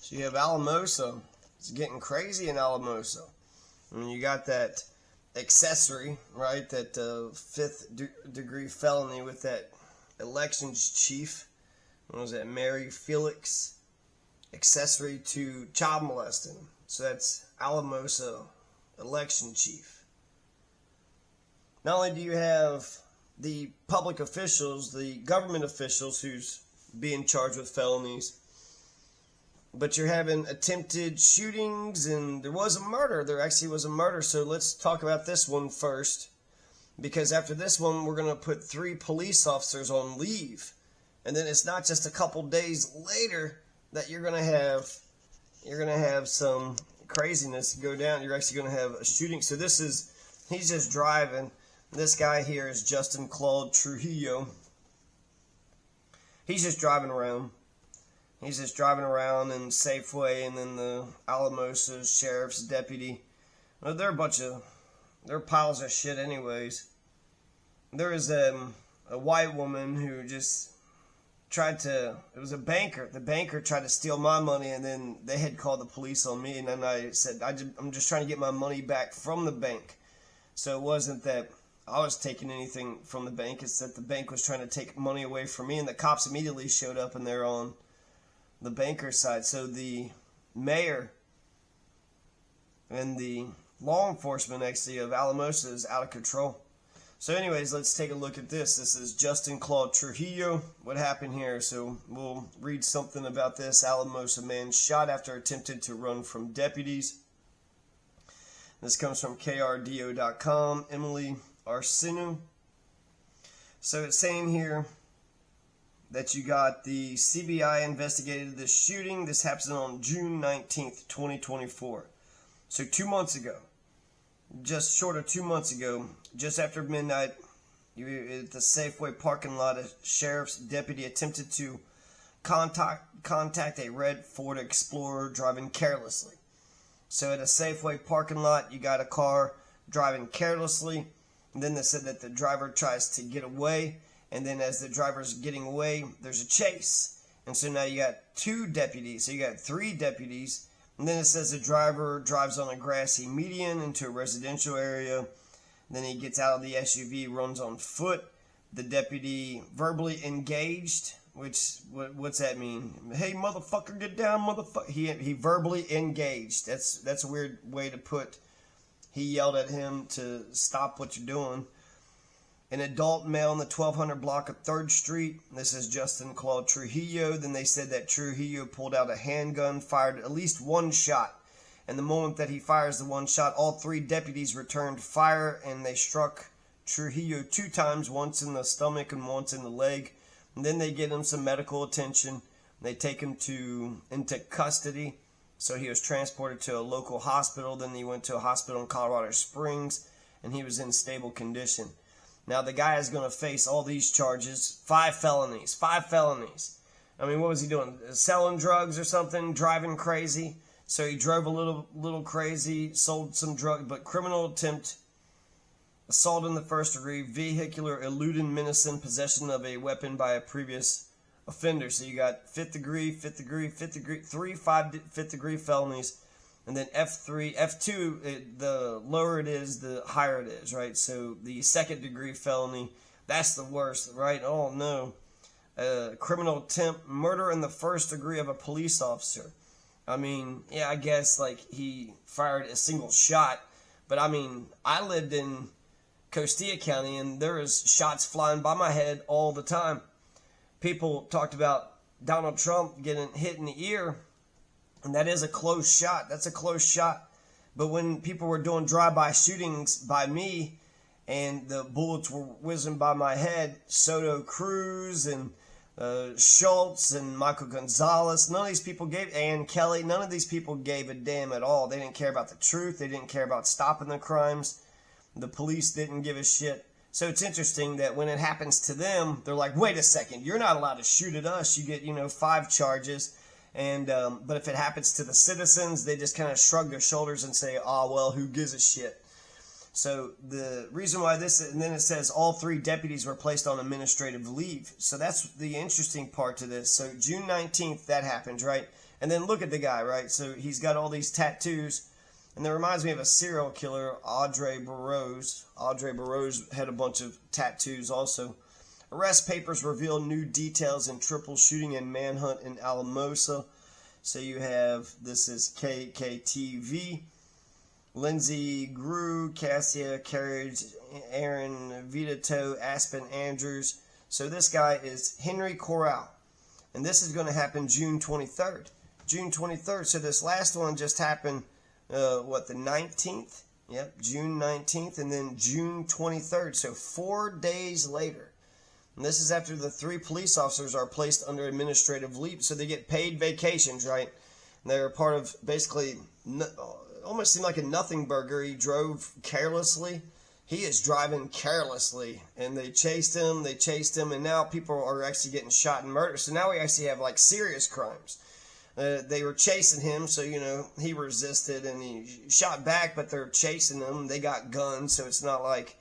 So you have Alamosa. It's getting crazy in Alamosa. I mean, you got that accessory, right? That fifth degree felony with that elections chief. What was that? Mary Felix. Accessory to child molesting. So that's Alamosa election chief. Not only do you have the public officials, the government officials who's being charged with felonies, but you're having attempted shootings, and there was a murder. There actually was a murder. So let's talk about this one first, because after this one, we're going to put 3 police officers on leave. And then it's not just a couple days later that you're going to have some craziness go down. You're actually going to have a shooting. So he's just driving. This guy here is Justin Claude Trujillo. He's just driving around. He's just driving around in Safeway, and then the Alamosa sheriff's deputy. Well, they're piles of shit anyways. There is a white woman who just it was a banker. The banker tried to steal my money, and then they had called the police on me, and then I said, I'm just trying to get my money back from the bank. So it wasn't that I was taking anything from the bank. It's that the bank was trying to take money away from me, and the cops immediately showed up, and they're on the banker's side. So the mayor and the law enforcement actually of Alamosa is out of control. So anyways, let's take a look at this. This is Justin Claude Trujillo. What happened here? So we'll read something about this. Alamosa man shot after attempted to run from deputies. This comes from krdo.com. Emily Arsenu. So it's saying here that you got the CBI investigated this shooting. This happened on June 19th, 2024. So 2 months ago. Just short of 2 months ago, just after midnight, at the Safeway parking lot, a sheriff's deputy attempted to contact a red Ford Explorer driving carelessly. So at a Safeway parking lot, you got a car driving carelessly, and then they said that the driver tries to get away, and then as the driver's getting away, there's a chase. And so now you got 2 deputies, so you got 3 deputies. And then it says the driver drives on a grassy median into a residential area. Then he gets out of the SUV, runs on foot. The deputy verbally engaged, what's that mean? Hey, motherfucker, get down, motherfucker. He verbally engaged. That's a weird way to put. He yelled at him to stop what you're doing. An adult male in the 1200 block of 3rd Street. This is Justin Claude Trujillo. Then they said that Trujillo pulled out a handgun, fired at least 1 shot. And the moment that he fires the 1 shot, all 3 deputies returned fire, and they struck Trujillo 2 times, once in the stomach and once in the leg. And then they get him some medical attention. They take him into custody. So he was transported to a local hospital. Then he went to a hospital in Colorado Springs, and he was in stable condition. Now, the guy is going to face all these charges, 5 felonies. 5 felonies. I mean, what was he doing? Selling drugs or something? Driving crazy? So he drove a little crazy, sold some drugs, but criminal attempt, assault in the 1st degree, vehicular eluding, menacing, possession of a weapon by a previous offender. So you got 5th degree, 3 5th degree felonies. And then F3, F2, the lower it is, the higher it is, right? So the 2nd degree felony, that's the worst, right? Oh, no. Criminal attempt, murder in the 1st degree of a police officer. I mean, yeah, I guess, like, he fired a single shot. But, I mean, I lived in Costilla County, and there was shots flying by my head all the time. People talked about Donald Trump getting hit in the ear. And that is a close shot. That's a close shot. But when people were doing drive-by shootings by me and the bullets were whizzing by my head, Soto Cruz and Schultz and Michael Gonzalez, none of these people gave, Ann Kelly, none of these people gave a damn at all. They didn't care about the truth. They didn't care about stopping the crimes. The police didn't give a shit. So it's interesting that when it happens to them, they're like, wait a second, you're not allowed to shoot at us. You get, 5 charges. And but if it happens to the citizens, they just kind of shrug their shoulders and say, oh, well, who gives a shit? So the reason why this, and then it says all 3 deputies were placed on administrative leave. So that's the interesting part to this. So June 19th, that happens, right? And then look at the guy, right? So he's got all these tattoos. And that reminds me of a serial killer, Audrey Burroughs. Audrey Burroughs had a bunch of tattoos also. Arrest papers reveal new details in triple shooting and manhunt in Alamosa. So you have, this is KKTV. Lindsay Grew, Cassia Carriage, Aaron Vitato, Aspen Andrews. So this guy is Henry Corral. And this is going to happen June 23rd. June 23rd. So this last one just happened, the 19th? Yep, June 19th. And then June 23rd. So 4 days later. And this is after the 3 police officers are placed under administrative leave. So they get paid vacations, right? And they're part of basically... almost seemed like a nothing burger. He drove carelessly. He is driving carelessly. And they chased him, and now people are actually getting shot and murdered. So now we actually have like serious crimes. They were chasing him, so, you know, he resisted and he shot back, but they're chasing him. They got guns, so it's not like...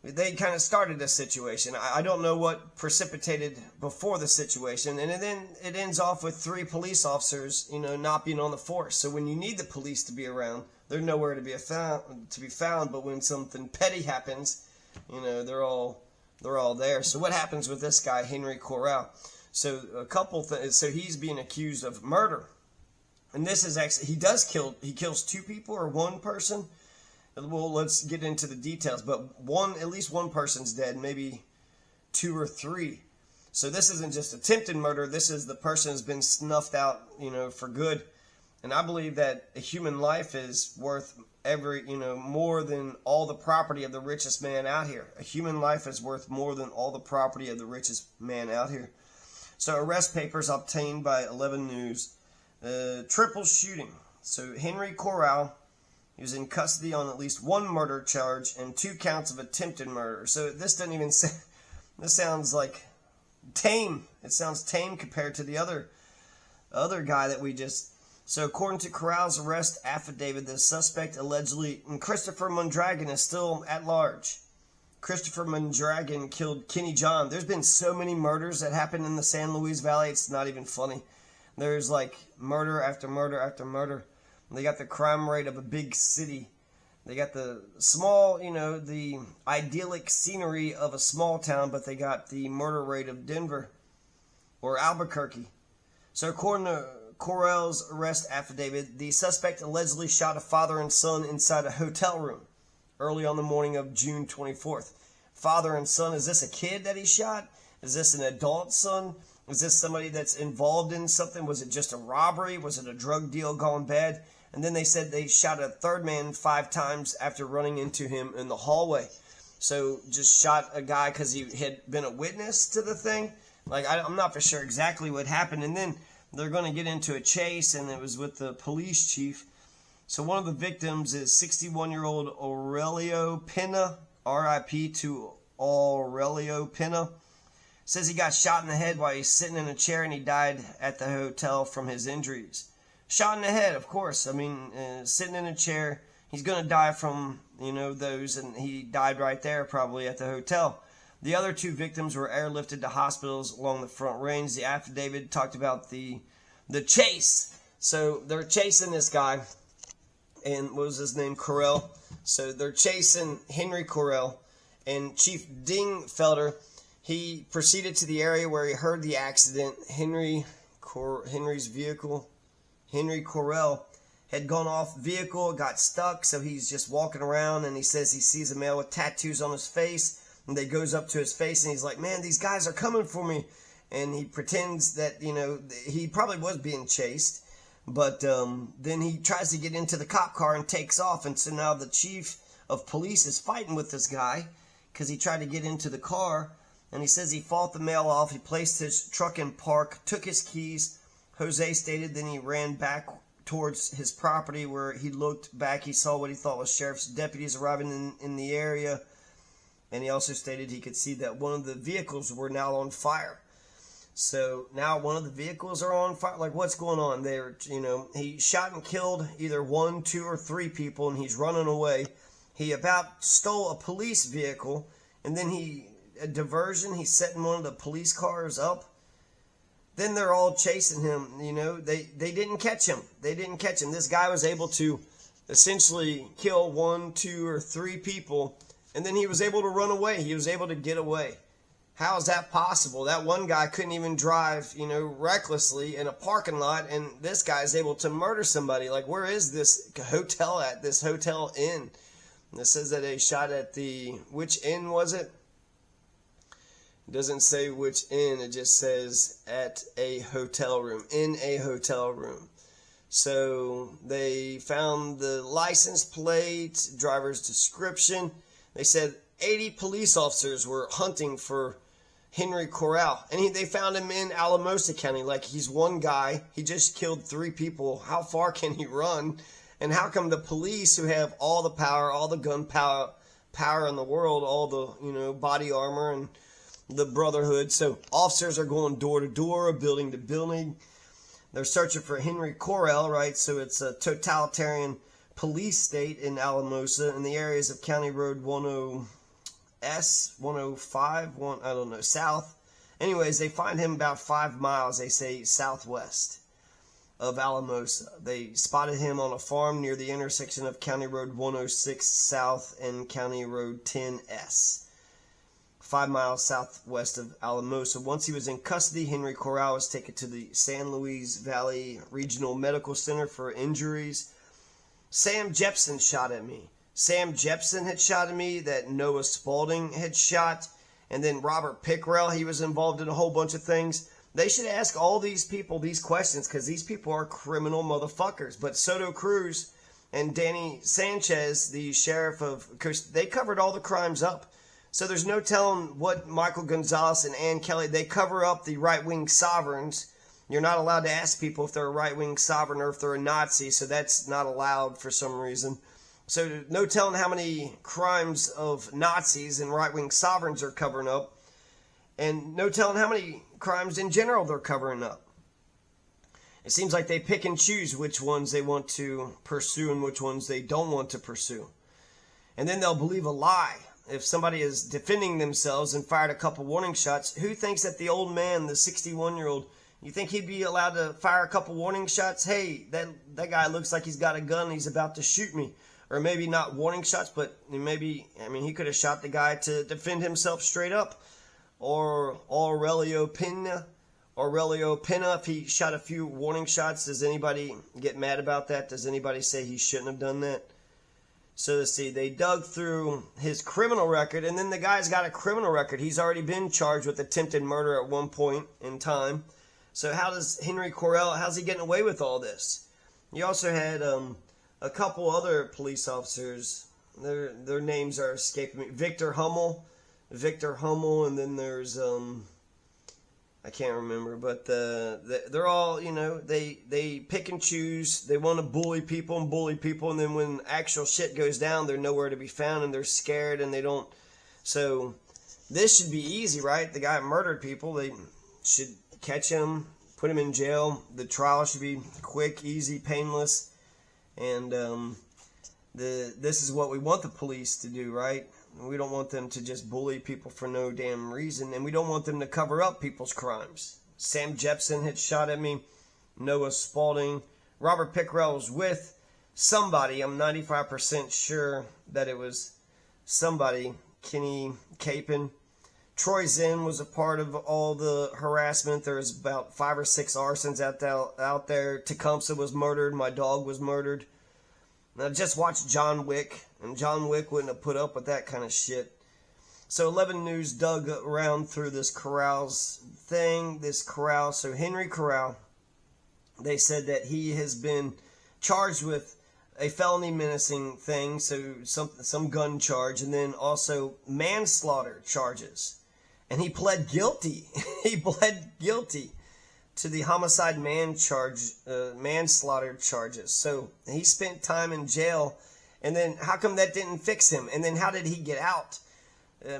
They kind of started this situation. I don't know what precipitated before the situation. And then it ends off with 3 police officers, you know, not being on the force. So when you need the police to be around, they're nowhere to be found. But when something petty happens, you know, they're all there. So what happens with this guy, Henry Corral? So a couple things. So he's being accused of murder. And this is actually, he kills 2 people or 1 person. Well, let's get into the details, but at least one person's dead, maybe 2 or 3. So this isn't just attempted murder. This is the person has been snuffed out, you know, for good. And I believe that a human life is worth more than all the property of the richest man out here. A human life is worth more than all the property of the richest man out here. So arrest papers obtained by 11 News. Triple shooting. So Henry Corral, he was in custody on at least 1 murder charge and 2 counts of attempted murder. So this doesn't even say, this sounds like tame. It sounds tame compared to the other guy that we just... So according to Corral's arrest affidavit, the suspect allegedly, and Christopher Mondragon is still at large. Christopher Mondragon killed Kenny John. There's been so many murders that happened in the San Luis Valley, it's not even funny. There's like murder after murder after murder. They got the crime rate of a big city. They got the small, you know, the idyllic scenery of a small town, but they got the murder rate of Denver or Albuquerque. So according to Corral's arrest affidavit, the suspect allegedly shot a father and son inside a hotel room early on the morning of June 24th. Father and son, is this a kid that he shot? Is this an adult son? Is this somebody that's involved in something? Was it just a robbery? Was it a drug deal gone bad? And then they said they shot a third man 5 times after running into him in the hallway. So just shot a guy because he had been a witness to the thing. Like, I'm not for sure exactly what happened. And then they're going to get into a chase, and it was with the police chief. So one of the victims is 61-year-old Aurelio Pina, R.I.P. to Aurelio Pina. Says he got shot in the head while he's sitting in a chair, and he died at the hotel from his injuries. Shot in the head, of course. I mean, sitting in a chair, he's going to die from, you know, those, and he died right there probably at the hotel. The other 2 victims were airlifted to hospitals along the Front Range. The affidavit talked about the chase. So they're chasing this guy, and what was his name? Corral. So they're chasing Henry Corral, and Chief Dingfelder, he proceeded to the area where he heard the accident. Henry's vehicle, Henry Corral, had gone off vehicle, got stuck, so he's just walking around, and he says he sees a male with tattoos on his face, and they goes up to his face, and he's like, man, these guys are coming for me. And he pretends that, you know, he probably was being chased, but then he tries to get into the cop car and takes off, and so now the chief of police is fighting with this guy because he tried to get into the car, and he says he fought the male off. He placed his truck in park, took his keys. Jose stated then he ran back towards his property, where he looked back. He saw what he thought was sheriff's deputies arriving in the area. And he also stated he could see that one of the vehicles were now on fire. So now one of the vehicles are on fire. Like, what's going on there? He shot and killed either 1, 2, or 3 people, and he's running away. He about stole a police vehicle, and then a diversion, he's setting one of the police cars up. Then they're all chasing him. They didn't catch him. They didn't catch him. This guy was able to essentially kill 1, 2, or 3 people, and then he was able to run away. He was able to get away. How is that possible? That one guy couldn't even drive, recklessly in a parking lot, and this guy is able to murder somebody. Like, where is this hotel at? This hotel inn. And it says that they shot at which inn was it? It doesn't say which inn. It just says at a hotel room, in a hotel room. So they found the license plate, driver's description. They said 80 police officers were hunting for Henry Corral, and they found him in Alamosa County. Like, he's one guy. He just killed 3 people. How far can he run? And how come the police, who have all the power, all the gun power in the world, all the body armor and the brotherhood, so officers are going door to door, building to building. They're searching for Henry Corral, right? So it's a totalitarian police state in Alamosa in the areas of County Road 105, south. Anyways, they find him about 5 miles, they say, southwest of Alamosa. They spotted him on a farm near the intersection of County Road 106 South and County Road 10S. 5 miles southwest of Alamosa. Once he was in custody, Henry Corral was taken to the San Luis Valley Regional Medical Center for injuries. Sam Jepson shot at me. Sam Jepson had shot at me, that Noah Spaulding had shot, and then Robert Pickrell, he was involved in a whole bunch of things. They should ask all these people these questions, because these people are criminal motherfuckers. But Soto Cruz and Danny Sanchez, the sheriff of Coast, they covered all the crimes up. So there's no telling what Michael Gonzalez and Ann Kelly, they cover up the right-wing sovereigns. You're not allowed to ask people if they're a right-wing sovereign or if they're a Nazi, so that's not allowed for some reason. So no telling how many crimes of Nazis and right-wing sovereigns are covering up, and no telling how many crimes in general they're covering up. It seems like they pick and choose which ones they want to pursue and which ones they don't want to pursue. And then they'll believe a lie. If somebody is defending themselves and fired a couple warning shots, who thinks that the old man, the 61-year-old, you think he'd be allowed to fire a couple warning shots? Hey, that guy looks like he's got a gun and he's about to shoot me. Or maybe not warning shots, but maybe, he could have shot the guy to defend himself straight up. Or Aurelio Pina, if he shot a few warning shots, does anybody get mad about that? Does anybody say he shouldn't have done that? So let's see, they dug through his criminal record, and then the guy's got a criminal record. He's already been charged with attempted murder at one point in time. So how does Henry Corral, how's he getting away with all this? You also had a couple other police officers. Their names are escaping me. Victor Hummel, and then there's I can't remember, but they're all, they pick and choose. They want to bully people, and then when actual shit goes down, they're nowhere to be found, and they're scared, and they don't. So this should be easy, right? The guy murdered people. They should catch him, put him in jail. The trial should be quick, easy, painless, and this is what we want the police to do, right? We don't want them to just bully people for no damn reason, and we don't want them to cover up people's crimes. Sam Jepson had shot at me. Noah Spaulding. Robert Pickrell was with somebody. I'm 95% sure that it was somebody. Kenny Capon. Troy Zinn was a part of all the harassment. There was about 5 or 6 arsons out there. Tecumseh was murdered. My dog was murdered. And I just watched John Wick, and John Wick wouldn't have put up with that kind of shit. So 11 News dug around through this Corral's thing, so Henry Corral, they said that he has been charged with a felony menacing thing, so some gun charge, and then also manslaughter charges. And he pled guilty. He pled guilty to the homicide manslaughter charges. So he spent time in jail, and then how come that didn't fix him? And then how did he get out?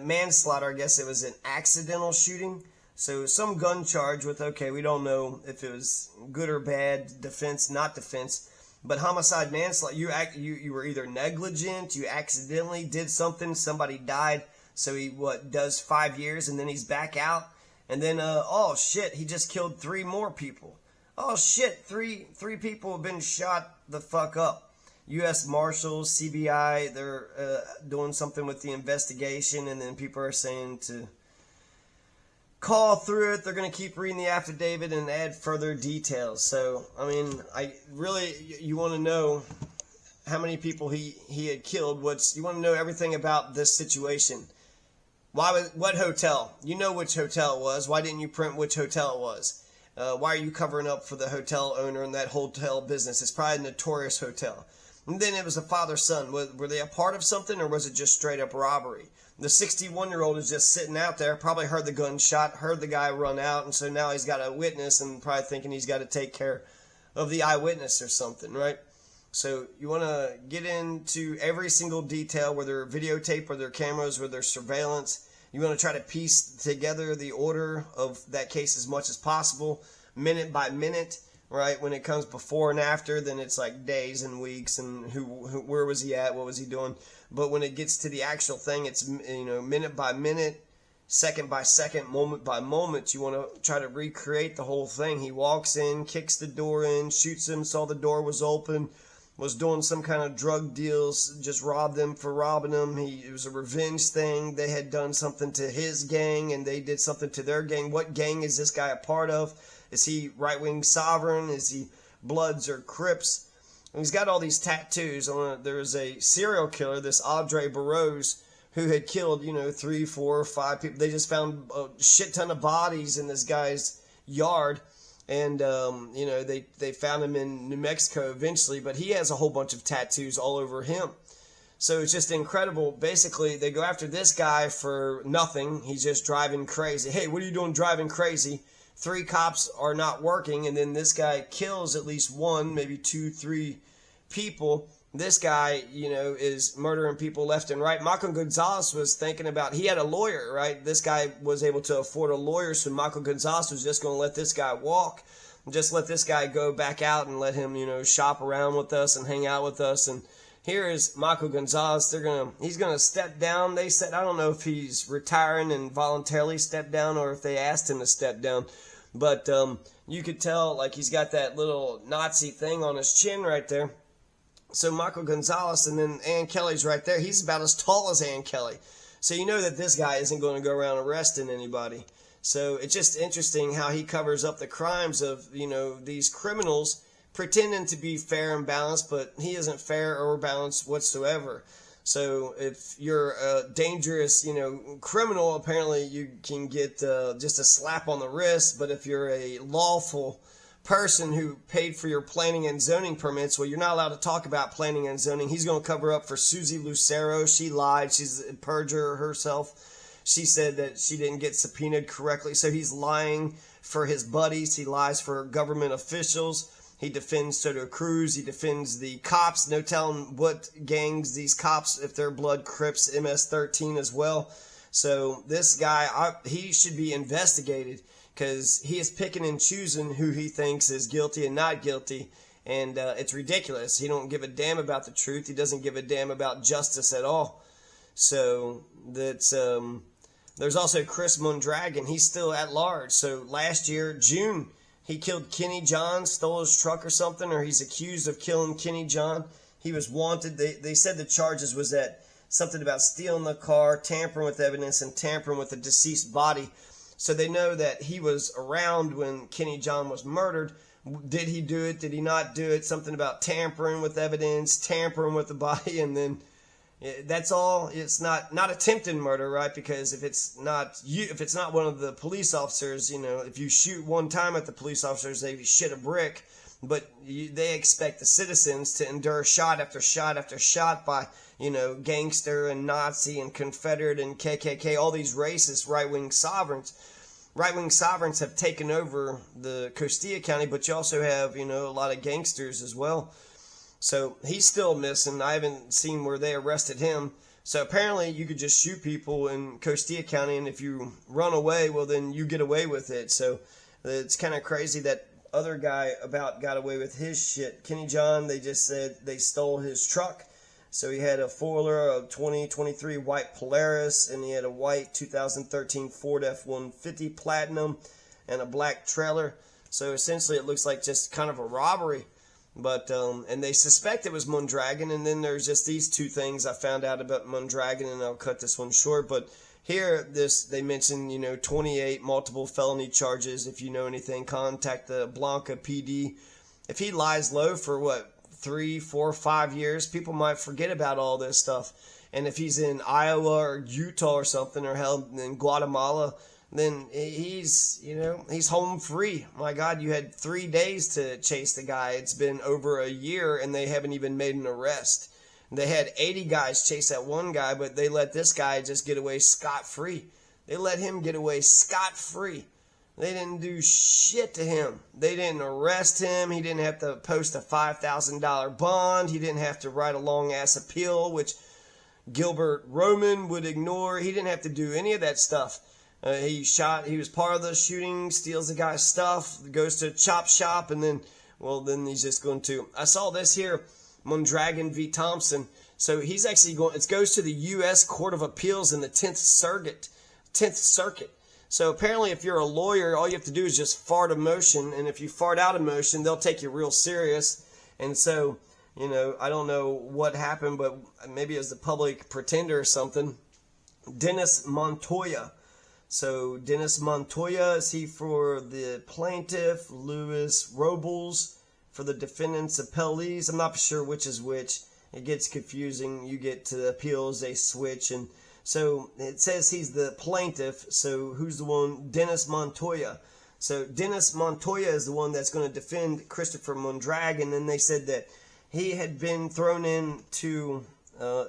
Manslaughter, I guess it was an accidental shooting. So some gun charge with, okay, we don't know if it was good or bad, defense, not defense, but homicide, manslaughter. You were either negligent, you accidentally did something, somebody died. So he does 5 years and then he's back out, and then oh shit, he just killed 3 more people. Oh shit, three people have been shot the fuck up. U.S. Marshals, CBI, they're doing something with the investigation, and then people are saying to call through it. They're going to keep reading the affidavit and add further details. So, I mean, you want to know how many people he had killed. You want to know everything about this situation. What hotel? You know which hotel it was. Why didn't you print which hotel it was? Why are you covering up for the hotel owner and that hotel business? It's probably a notorious hotel. And then it was a father-son. Were they a part of something, or was it just straight up robbery? The 61-year-old is just sitting out there, probably heard the gunshot, heard the guy run out, and so now he's got a witness and probably thinking he's got to take care of the eyewitness or something, right? So you want to get into every single detail, whether videotape, whether cameras, whether surveillance. You want to try to piece together the order of that case as much as possible, minute by minute, right? When it comes before and after, then it's like days and weeks and where was he at, what was he doing. But when it gets to the actual thing, it's, minute by minute, second by second, moment by moment. You want to try to recreate the whole thing. He walks in, kicks the door in, shoots him, saw the door was open, was doing some kind of drug deals, just robbed them for robbing them. It was a revenge thing. They had done something to his gang, and they did something to their gang. What gang is this guy a part of? Is he right-wing sovereign? Is he Bloods or Crips? And he's got all these tattoos. There was a serial killer, this Audrey Burroughs, who had killed, 3, 4, 5 people. They just found a shit ton of bodies in this guy's yard. And, they found him in New Mexico eventually. But he has a whole bunch of tattoos all over him. So it's just incredible. Basically, they go after this guy for nothing. He's just driving crazy. Hey, what are you doing driving crazy? 3 cops are not working, and then this guy kills at least 1, maybe 2, 3 people. This guy, is murdering people left and right. Michael Gonzalez was thinking about, he had a lawyer, right? This guy was able to afford a lawyer, so Michael Gonzalez was just going to let this guy walk, and just let this guy go back out and let him, shop around with us and hang out with us. And here is Michael Gonzalez. He's going to step down. They said, I don't know if he's retiring and voluntarily stepped down or if they asked him to step down. But you could tell, like, he's got that little Nazi thing on his chin right there. So Michael Gonzalez, and then Ann Kelly's right there. He's about as tall as Ann Kelly. So you know that this guy isn't going to go around arresting anybody. So it's just interesting how he covers up the crimes of, these criminals pretending to be fair and balanced, but he isn't fair or balanced whatsoever. So if you're a dangerous, criminal, apparently you can get just a slap on the wrist. But if you're a lawful person who paid for your planning and zoning permits, well, you're not allowed to talk about planning and zoning. He's going to cover up for Susie Lucero. She lied. She's a perjurer herself. She said that she didn't get subpoenaed correctly. So he's lying for his buddies. He lies for government officials. He defends Soto Cruz. He defends the cops. No telling what gangs these cops, if they're Blood, Crips, MS-13 as well. So this guy, he should be investigated because he is picking and choosing who he thinks is guilty and not guilty. And it's ridiculous. He don't give a damn about the truth. He doesn't give a damn about justice at all. So that's there's also Chris Mondragon. He's still at large. So last year, June, he killed Kenny John, stole his truck or something, or he's accused of killing Kenny John. He was wanted. They said the charges was that something about stealing the car, tampering with evidence, and tampering with the deceased body. So they know that he was around when Kenny John was murdered. Did he do it? Did he not do it? Something about tampering with evidence, tampering with the body, and then that's all. It's not attempted murder, right? Because if it's not one of the police officers, if you shoot one time at the police officers, they shit a brick. But they expect the citizens to endure shot after shot after shot by, gangster and Nazi and Confederate and KKK, all these racist right-wing sovereigns. Right-wing sovereigns have taken over the Costilla County, but you also have, a lot of gangsters as well. So he's still missing. I haven't seen where they arrested him. So apparently you could just shoot people in Costilla County, and if you run away, well, then you get away with it. So it's kind of crazy that other guy got away with his shit. Kenny John, they just said they stole his truck. So he had a four-wheeler, a 2023 white Polaris, and he had a white 2013 Ford F-150 Platinum and a black trailer. So essentially it looks like just kind of a robbery. But and they suspect it was Mondragon, and then there's just these two things I found out about Mondragon, and I'll cut this one short. But here, they mention, 28 multiple felony charges. If you know anything, contact the Blanca PD. If he lies low for 3, 4, 5 years, people might forget about all this stuff. And if he's in Iowa or Utah or something, or held in Guatemala, then he's home free. My God, you had 3 days to chase the guy. It's been over a year, and they haven't even made an arrest. They had 80 guys chase that one guy, but they let this guy just get away scot-free. They let him get away scot-free. They didn't do shit to him. They didn't arrest him. He didn't have to post a $5,000 bond. He didn't have to write a long-ass appeal, which Gilbert Roman would ignore. He didn't have to do any of that stuff. He was part of the shooting, steals the guy's stuff, goes to chop shop, and then he's just going to... I saw this here, Mondragon v. Thompson. So he's actually going... It goes to the U.S. Court of Appeals in the 10th Circuit. So apparently if you're a lawyer, all you have to do is just fart a motion, and if you fart out a motion, they'll take you real serious. And so, I don't know what happened, but maybe it was the public pretender or something. Dennis Montoya. So Dennis Montoya, is he for the plaintiff? Louis Robles for the defendant's appellees. I'm not sure which is which. It gets confusing. You get to the appeals, they switch. And so it says he's the plaintiff. So who's the one? Dennis Montoya. So Dennis Montoya is the one that's going to defend Christopher Mondragon. And they said that he had been thrown into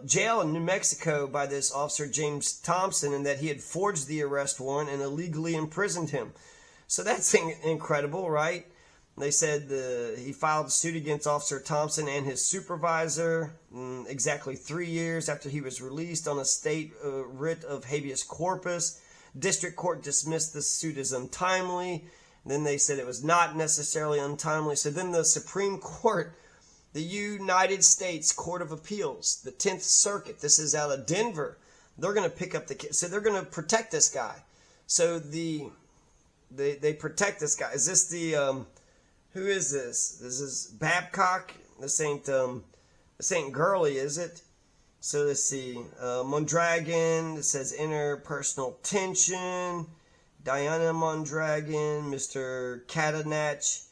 jail in New Mexico by this officer James Thompson, and that he had forged the arrest warrant and illegally imprisoned him. So that's incredible, right? They said he filed a suit against Officer Thompson and his supervisor exactly 3 years after he was released on a state writ of habeas corpus. District Court dismissed the suit as untimely. Then they said it was not necessarily untimely. So then the Supreme Court, the United States Court of Appeals, the 10th Circuit, this is out of Denver, they're going to pick up the case. So they're going to protect this guy. So they protect this guy. Is this the... who is this? This is Babcock. This ain't Gurley, is it? So let's see. Mondragon. It says interpersonal tension. Diana Mondragon. Mr. Catanach.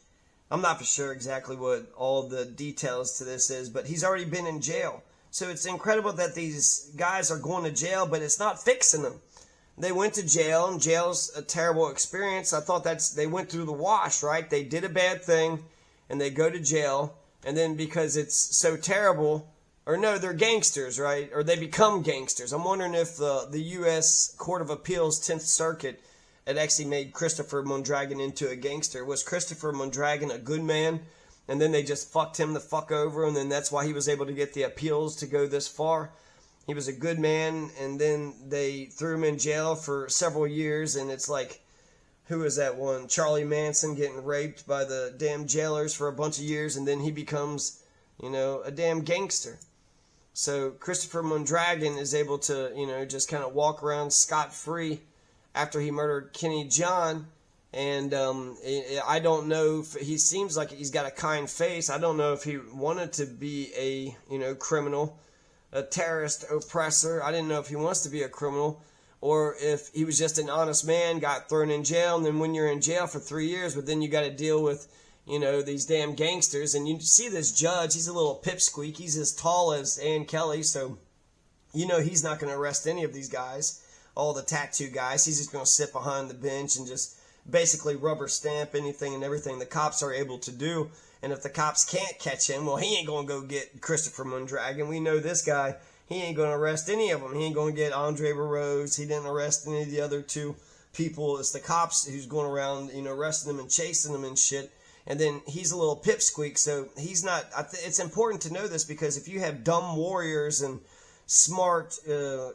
I'm not for sure exactly what all the details to this is, but he's already been in jail. So it's incredible that these guys are going to jail, but it's not fixing them. They went to jail, and jail's a terrible experience. I thought they went through the wash, right? They did a bad thing, and they go to jail, and then because it's so terrible, or no, they're gangsters, right? Or they become gangsters. I'm wondering if the U.S. Court of Appeals 10th Circuit had actually made Christopher Mondragon into a gangster. Was Christopher Mondragon a good man, and then they just fucked him the fuck over, and then that's why he was able to get the appeals to go this far? He was a good man, and then they threw him in jail for several years, and it's like, who is that one? Charlie Manson getting raped by the damn jailers for a bunch of years, and then he becomes, a damn gangster. So Christopher Mondragon is able to, just kind of walk around scot-free after he murdered Kenny John, and I don't know if he seems like he's got a kind face. I don't know if he wanted to be a, criminal, a terrorist oppressor. I didn't know if he wants to be a criminal, or if he was just an honest man, got thrown in jail, and then when you're in jail for 3 years, but then you got to deal with, these damn gangsters. And you see this judge, he's a little pipsqueak. He's as tall as Ann Kelly, so he's not going to arrest any of these guys, all the tattoo guys. He's just going to sit behind the bench and just basically rubber stamp anything and everything the cops are able to do. And if the cops can't catch him, well, he ain't going to go get Christopher Mondragon. We know this guy, he ain't going to arrest any of them. He ain't going to get Andre Barrows. He didn't arrest any of the other two people. It's the cops who's going around, arresting them and chasing them and shit. And then he's a little pipsqueak, so he's not... It's important to know this, because if you have dumb warriors and smart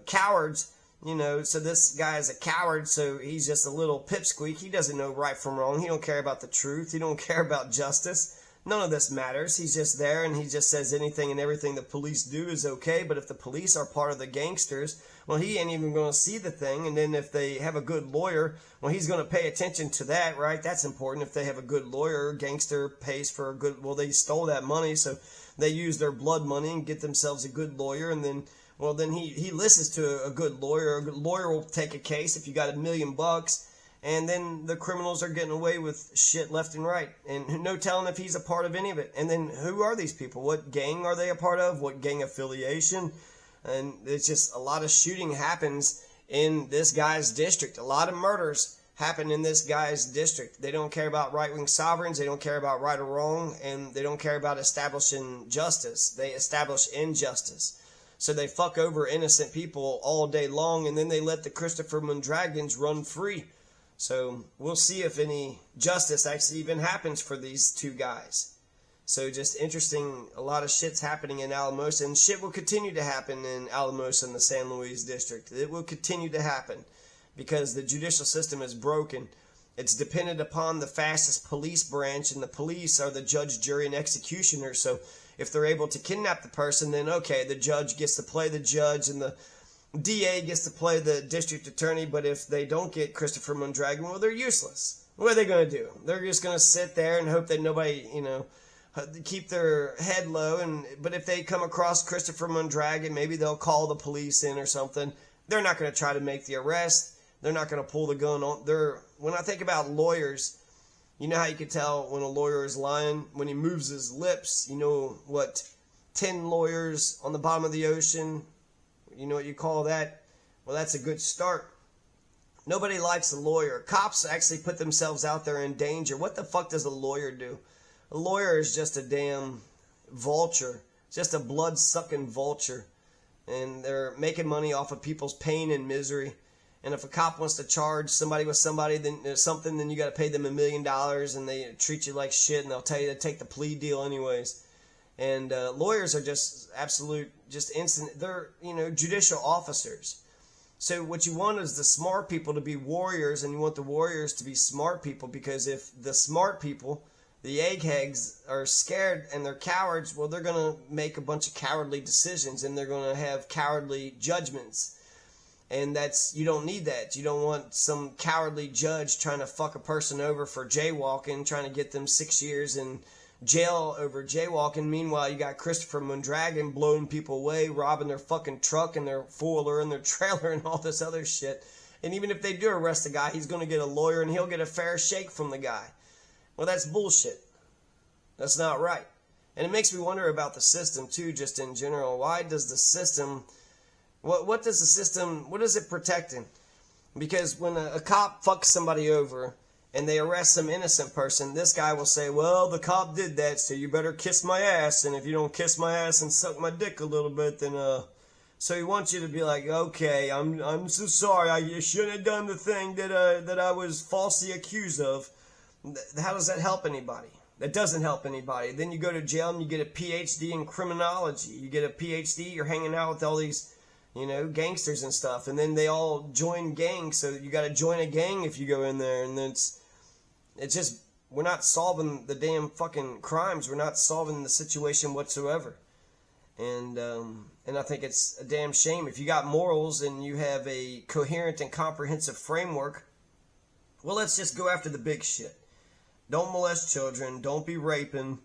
cowards. So this guy is a coward, so he's just a little pipsqueak. He doesn't know right from wrong. He don't care about the truth. He don't care about justice. None of this matters. He's just there, and he just says anything and everything the police do is okay. But if the police are part of the gangsters, well, he ain't even going to see the thing. And then if they have a good lawyer, well, he's going to pay attention to that, right? That's important. If they have a good lawyer, gangster pays for a good, well, they stole that money, so they use their blood money and get themselves a good lawyer, and then he listens to a good lawyer. A good lawyer will take a case if you got $1 million, and then the criminals are getting away with shit left and right, and no telling if he's a part of any of it. And then who are these people? What gang are they a part of? What gang affiliation? And it's just a lot of shooting happens in this guy's district. A lot of murders happen in this guy's district. They don't care about right-wing sovereigns. They don't care about right or wrong, and they don't care about establishing justice. They establish injustice. So they fuck over innocent people all day long, and then they let the Christopher Mondragons run free. So we'll see if any justice actually even happens for these two guys. So just interesting, a lot of shit's happening in Alamosa, and shit will continue to happen in Alamosa in the San Luis district. It will continue to happen because the judicial system is broken. It's dependent upon the fastest police branch, and the police are the judge, jury, and executioner. So if they're able to kidnap the person, then okay, the judge gets to play the judge, and the DA gets to play the district attorney. But if they don't get Christopher Mondragon, well, they're useless. What are they going to do? They're just going to sit there and hope that nobody, keep their head low. But if they come across Christopher Mondragon, maybe they'll call the police in or something. They're not going to try to make the arrest. They're not going to pull the gun on. When I think about lawyers, you know how you can tell when a lawyer is lying? When he moves his lips. You know what 10 lawyers on the bottom of the ocean, you know what you call that? Well, that's a good start. Nobody likes a lawyer. Cops actually put themselves out there in danger. What the fuck does a lawyer do? A lawyer is just a damn vulture. Just a blood-sucking vulture. And they're making money off of people's pain and misery. And if a cop wants to charge somebody with somebody, then you got to pay them $1 million, and they treat you like shit, and they'll tell you to take the plea deal anyways. And lawyers are just absolute, just instant. They're judicial officers. So what you want is the smart people to be warriors, and you want the warriors to be smart people, because if the smart people, the eggheads, are scared and they're cowards, well, they're going to make a bunch of cowardly decisions, and they're going to have cowardly judgments. And you don't need that. You don't want some cowardly judge trying to fuck a person over for jaywalking, trying to get them 6 years in jail over jaywalking. Meanwhile, you got Christopher Mondragon blowing people away, robbing their fucking truck and their four-wheeler and their trailer and all this other shit. And even if they do arrest the guy, he's going to get a lawyer and he'll get a fair shake from the guy. Well, that's bullshit. That's not right. And it makes me wonder about the system, too, just in general. Why does the system... What does the system, what is it protecting? Because when a cop fucks somebody over and they arrest some innocent person, this guy will say, well, the cop did that, so you better kiss my ass. And if you don't kiss my ass and suck my dick a little bit, then, so he wants you to be like, okay, I'm so sorry, I shouldn't have done the thing that I was falsely accused of. How does that help anybody? That doesn't help anybody. Then you go to jail and you get a PhD in criminology. You get a PhD, you're hanging out with all these gangsters and stuff, and then they all join gangs, so you got to join a gang if you go in there, and it's just, we're not solving the damn fucking crimes, we're not solving the situation whatsoever, and I think it's a damn shame. If you got morals and you have a coherent and comprehensive framework, well, let's just go after the big shit. Don't molest children, don't be raping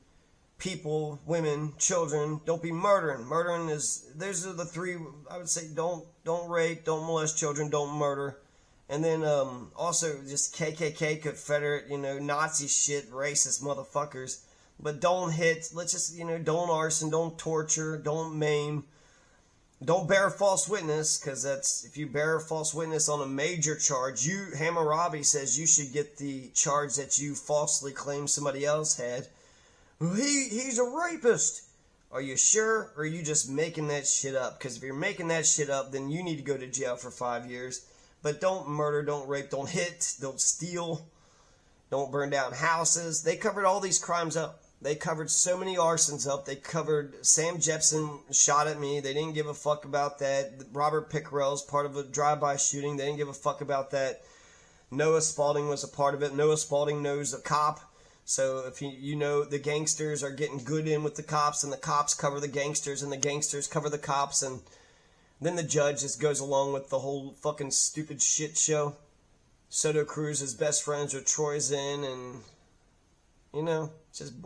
people, women, children. Don't be murdering. Those are the three, I would say. Don't rape, don't molest children, don't murder. And then also just KKK, Confederate, Nazi shit, racist motherfuckers. But don't hit, let's just, don't arson, don't torture, don't maim. Don't bear false witness, because that's, if you bear false witness on a major charge, Hammurabi says you should get the charge that you falsely claim somebody else had. He's a rapist. Are you sure? Or are you just making that shit up? Because if you're making that shit up, then you need to go to jail for 5 years. But don't murder, don't rape, don't hit, don't steal, don't burn down houses. They covered all these crimes up. They covered so many arsons up. They covered Sam Jepson shot at me. They didn't give a fuck about that. Robert Pickerell's part of a drive-by shooting. They didn't give a fuck about that. Noah Spalding was a part of it. Noah Spalding knows a cop. So if you know the gangsters are getting good in with the cops, and the cops cover the gangsters, and the gangsters cover the cops, and then the judge just goes along with the whole fucking stupid shit show. Soto Cruz is best friends with Troy Zinn, and, you know, just